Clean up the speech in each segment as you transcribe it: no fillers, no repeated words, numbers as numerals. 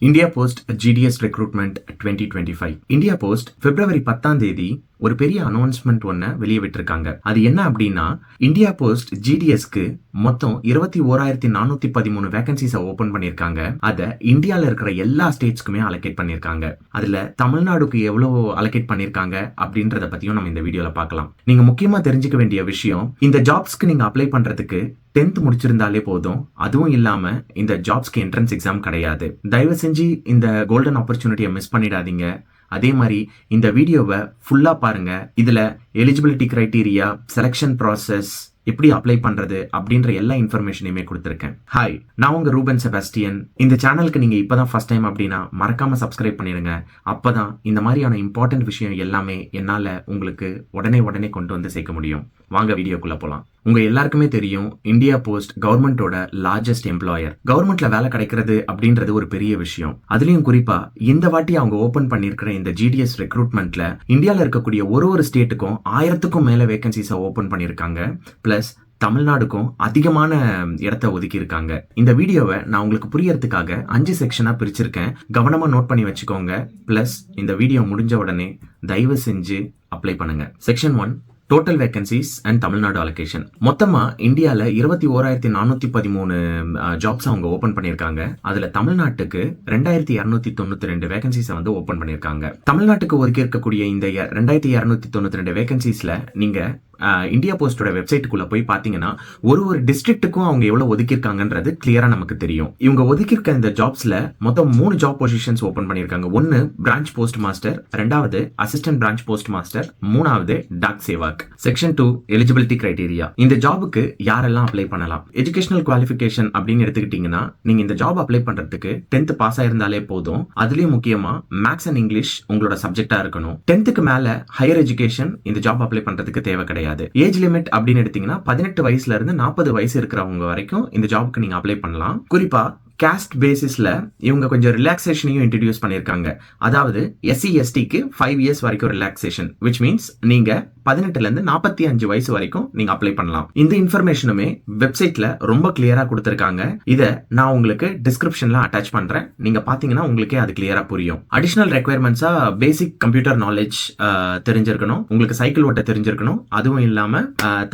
India post GDS recruitment 2025. India post February 10 ஒரு பெரிய announcement ஒன்ன வெளியே விட்டிருக்காங்க. அது என்ன அப்படின்னா, இந்தியா போஸ்ட் ஜிடிஎஸ்க்கு மொத்தம் 21,413 வேகன்சிஸை ஓபன் பண்ணிருக்காங்க. அதை இந்தியால இருக்கிற எல்லா ஸ்டேட்ஸ்க்குமே அலோகேட் பண்ணிருக்காங்க. அதுல தமிழ்நாடுக்கு எவ்வளவு அலோகேட் பண்ணிருக்காங்க அப்படின்றத பத்தியும் நம்ம இந்த வீடியோல பார்க்கலாம். நீங்க முக்கியமா தெரிஞ்சுக்க வேண்டிய விஷயம், இந்த ஜாப்ஸ்க்கு நீங்க அப்ளை பண்றதுக்கு 10th முடிச்சிருந்தாலே போதும். அதுவும் இல்லாம இந்த ஜாப்ஸ்க்கு என்ட்ரன்ஸ் எக்ஸாம் கிடையாது. தயவு செஞ்சு இந்த கோல்டன் ஆப்பர்ச்சுனிட்டியை மிஸ் பண்ணிடாதீங்க. அதே மாதிரி இந்த வீடியோவை ஃபுல்லா பாருங்க. இதுல எலிஜிபிலிட்டி கிரைட்டீரியா, செலக்ஷன் ப்ராசஸ், எப்படி அப்ளை பண்றது அப்படின்ற எல்லா இன்ஃபர்மேஷனையுமே கொடுத்துருக்கேன். ஹாய், நான் உங்க ரூபன் செபாஸ்டியன். இந்த சேனலுக்கு நீங்க இப்பதான் ஃபர்ஸ்ட் டைம் அப்படின்னா மறக்காம சப்ஸ்கிரைப் பண்ணிடுங்க. அப்பதான் இந்த மாதிரியான இம்பார்ட்டன்ட் விஷயம் எல்லாமே என்னால உங்களுக்கு உடனே கொண்டு வந்து சேர்க்க முடியும். வாங்க வீடியோக்குள்ள போலாம். உங்க எல்லாருக்குமே தெரியும், இந்தியா போஸ்ட் கவர்மெண்டோட லார்ஜஸ்ட் எம்ப்ளாயர். கவர்மெண்ட்ல வேலை கிடைக்கிறது அப்படின்றது ஒரு பெரிய விஷயம். அதுலயும் குறிப்பா இந்த வாட்டி அவங்க ஓபன் பண்ணிருக்கிற இந்த ஜிடிஎஸ் ரெக்ரூட்மெண்ட்ல இந்தியால இருக்கக்கூடிய ஒரு ஸ்டேட்டுக்கும் 1000க்கும் மேல வேகன்சிஸை ஓபன் பண்ணிருக்காங்க. பிளஸ் தமிழ்நாடுக்கும் அதிகமான இடத்தை ஒதுக்கி இருக்காங்க. இந்த வீடியோவை நான் உங்களுக்கு புரியறதுக்காக 5 செக்ஷனா பிரிச்சிருக்கேன். கவனமா நோட் பண்ணி வச்சுக்கோங்க. பிளஸ் இந்த வீடியோ முடிஞ்ச உடனே தயவு செஞ்சு அப்ளை பண்ணுங்க. Section 1, total vacancies and Tamil Nadu allocation. மொத்தமா இந்தியால 21,413 ஜாப்ஸ் அவங்க ஓபன் பண்ணிருக்காங்க. அதுல தமிழ்நாட்டுக்கு 2,292 வேகன்சிஸ் வந்து ஓபன் பண்ணிருக்காங்க. தமிழ்நாட்டுக்கு ஒதுக்கி இருக்கக்கூடிய இந்த 2,292 வேகன்சிஸ்ல நீங்க இந்தியா போஸ்டோட வெப்சைட்டுக்குள்ள போய் பாத்தீங்கன்னா ஒரு டிஸ்ட்ரிக்ட்டுக்கும் அவங்க எவ்வளவு ஒதுக்கிருக்காங்கன்றது கிளியரா நமக்கு தெரியும். இவங்க ஒதுக்கிருக்க இந்த ஜாப்ஸ்ல மொத்தம் 3 ஜாப் பொசிஷன்ஸ் ஓபன் பண்ணிருக்காங்க. 1 பிரான்ச் போஸ்ட் மாஸ்டர், 2வது அசிஸ்டன்ட் பிரான்ச் போஸ்ட் மாஸ்டர், 3வது Dak Sevak. Section 2, eligibility criteria. இந்த ஜாபுக்கு யாரெல்லாம் அப்ளை பண்ணலாம்? எஜுகேஷனல் குவாலிஃபிகேஷன் அப்படின்னு எடுத்துக்கிட்டீங்கன்னா, நீங்க இந்த ஜாப் அப்ளை பண்றதுக்கு 10th பாஸ் ஆயிருந்தாலே போதும். அதுலயும் முக்கியமா மேக்ஸ் அண்ட் இங்கிலீஷ் உங்களோட சப்ஜெக்டா இருக்கணும். 10th மேல ஹையர் எஜுகேஷன் இந்த ஜாப் அப்ளை பண்றதுக்கு தேவை கிடையாது. ஏஜ் லிமிட் அப்படின்னு எடுத்தீங்கன்னா 18 வயசுல இருந்து 40 வயசு இருக்கிறவங்க வரைக்கும் இந்த ஜாப்க்கு நீங்க அப்ளை பண்ணலாம். குறிப்பா காஸ்ட் பேசிஸ்ல இவங்க கொஞ்சம் ரிலாக்ஸேஷனையும் இன்ட்ரடியூஸ் பண்ணிருக்காங்க. அதாவது SC STக்கு 5 இயர்ஸ் வரைக்கும் ரிலாக்ஸேஷன், which மீன்ஸ் நீங்க 18ல இருந்து 45 வயசு வரைக்கும் நீங்க அப்ளை பண்ணலாம். இந்த இன்ஃபர்மேஷனுமே வெப்சைட்ல ரொம்ப கிளியரா கொடுத்திருக்காங்க. இத நான் உங்களுக்கு டிஸ்கிரிப்ஷன்ல அட்டாச் பண்றேன். நீங்க பாத்தீங்கன்னா உங்களுக்கே அது கிளியரா புரியும். அடிஷனல் ரெக்யர்மெண்ட்ஸா பேசிக் கம்ப்யூட்டர் நாலேஜ் தெரிஞ்சிருக்கணும், உங்களுக்கு சைக்கிள் ஓட்ட தெரிஞ்சிருக்கணும், அதுவும் இல்லாம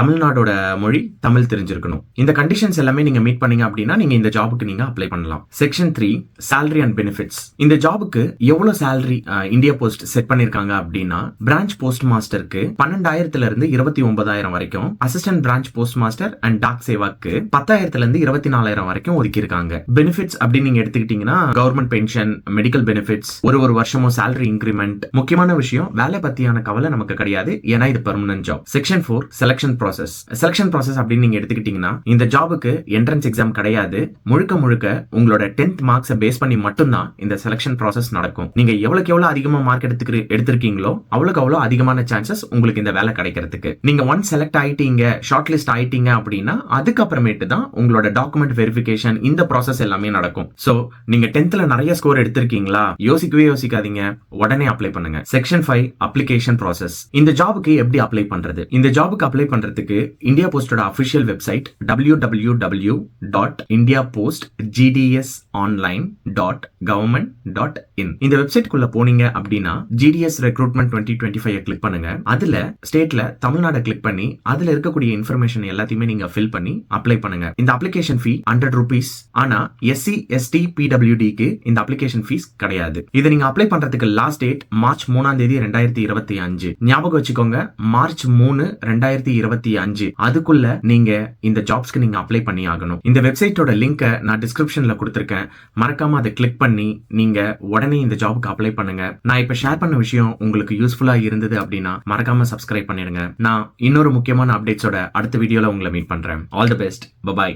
தமிழ்நாடோட மொழி தமிழ் தெரிஞ்சிருக்கணும். இந்த கண்டிஷன்ஸ் எல்லாமே நீங்க மீட் பண்ணீங்க அப்படின்னா நீங்க இந்த ஜாபுக்கு நீங்க அப்ளை பண்ணலாம். Section 3, salary and benefits. இந்த ஜாபுக்கு எவ்வளவு salary இந்தியா போஸ்ட் செட் பண்ணிருக்காங்க அப்படின்னா, பிரான்ச் போஸ்ட் மாஸ்டருக்கு 12,000ல இருந்து 29,000 வரைக்கும், assistant branch post master and Dak சேவாக்கு 10,000ல இருந்து 24,000 வரைக்கும் ஒதுக்கி இருக்காங்க. பெனிஃபிட்ஸ் அப்படின்னு நீங்க எடுத்துக்கிட்டீங்கன்னா, கவர்மெண்ட் பென்ஷன், மெடிக்கல் பெனிஃபிட்ஸ், ஒரு வருஷமும் salary இன்கிரிமெண்ட். முக்கியமான விஷயம், வேலை பத்தியான கவலை நமக்கு கிடையாது, ஏன்னா இது permanent job. Section 4, selection process. Selection process அப்படின்னு நீங்க எடுத்துக்கிட்டீங்கன்னா, இந்த ஜாபுக்கு என்ட்ரன்ஸ் எக்ஸாம் கிடையாது. முழுக்க உங்களோட 10th மார்க்ஸை பேஸ் பண்ணி மட்டும்தான் இந்த செலக்ஷன் ப்ராசஸ் நடக்கும். நீங்க எவ்வளவு அதிகமா மார்க் எடுத்திருக்கீங்களோ அவ்வளவு அதிகமான சான்சஸ் உங்களுக்கு இந்த வேலை கிடைக்கிறதுக்கு. நீங்க ஒன்ஸ் செலக்ட் ஆயிட்டீங்க, ஷார்ட் லிஸ்ட் ஆயிட்டீங்க அப்படின்னா அதுக்கப்புறமேட்டு தான் உங்களோட டாக்குமெண்ட் வெரிஃபிகேஷன், இந்த ப்ராசஸ் எல்லாமே நடக்கும். சோ நீங்க 10thல நிறைய ஸ்கோர் எடுத்திருக்கீங்களா, யோசிக்காதீங்க, உடனே அப்ளை பண்ணுங்க. Section 5, application process. இந்த ஜாபுக்கு எப்படி அப்ளை பண்றது? இந்த ஜாபுக்கு அப்ளை பண்றதுக்கு இந்தியா போஸ்டோட அபிஷியல் வெப்சைட் www.indiapostonline.government.in. இந்த வெப்சைட்குள்ள போனீங்க அப்படின்னா ஜிடிஎஸ் ரெக்ரூட்மெண்ட் 2025 கிளிக் பண்ணுங்க. அதுல ஸ்டேட்ல தமிழ்நாடு கிளிக் பண்ணி அதுல இருக்கக்கூடிய இன்ஃபர்மேஷன் எல்லாத்தையுமே நீங்க ஃபில் பண்ணி அப்ளை பண்ணுங்க. இந்த அப்ளிகேஷன் ஃபீ 100 rupees. ஆனா SC ST PWDக்கு இந்த அப்ளிகேஷன் ஃபீஸ் கிடையாது. இதை நீங்க அப்ளை பண்றதுக்கு லாஸ்ட் டேட் மார்ச் 3 2025. ஞாபகம் வச்சுக்கோங்க, மார்ச் 3 2025. அதுக்குள்ள நீங்க இந்த ஜாப்ஸ்க்கு நீங்க அப்ளை பண்ணி ஆகணும். இந்த வெப்சைட்டோட லிங்கை நான் டிஸ்கிரிப்ஷன்ல கொடுத்திருக்கேன். மறக்காம அதை கிளிக் பண்ணி நீங்க உடனே இந்த ஜாபுக்கு அப்ளை பண்ணுங்க. நான் இப்ப ஷேர் பண்ண விஷயம் உங்களுக்கு யூஸ்ஃபுல்லா இருந்தது அப்படின்னா மறக்காம சப்ஸ்கிரைப் பண்ணிடுங்க. நான் இன்னொரு முக்கியமான அப்டேட்ஸோட அடுத்த வீடியோல உங்களை மீட் பண்றேன். All the best. பை.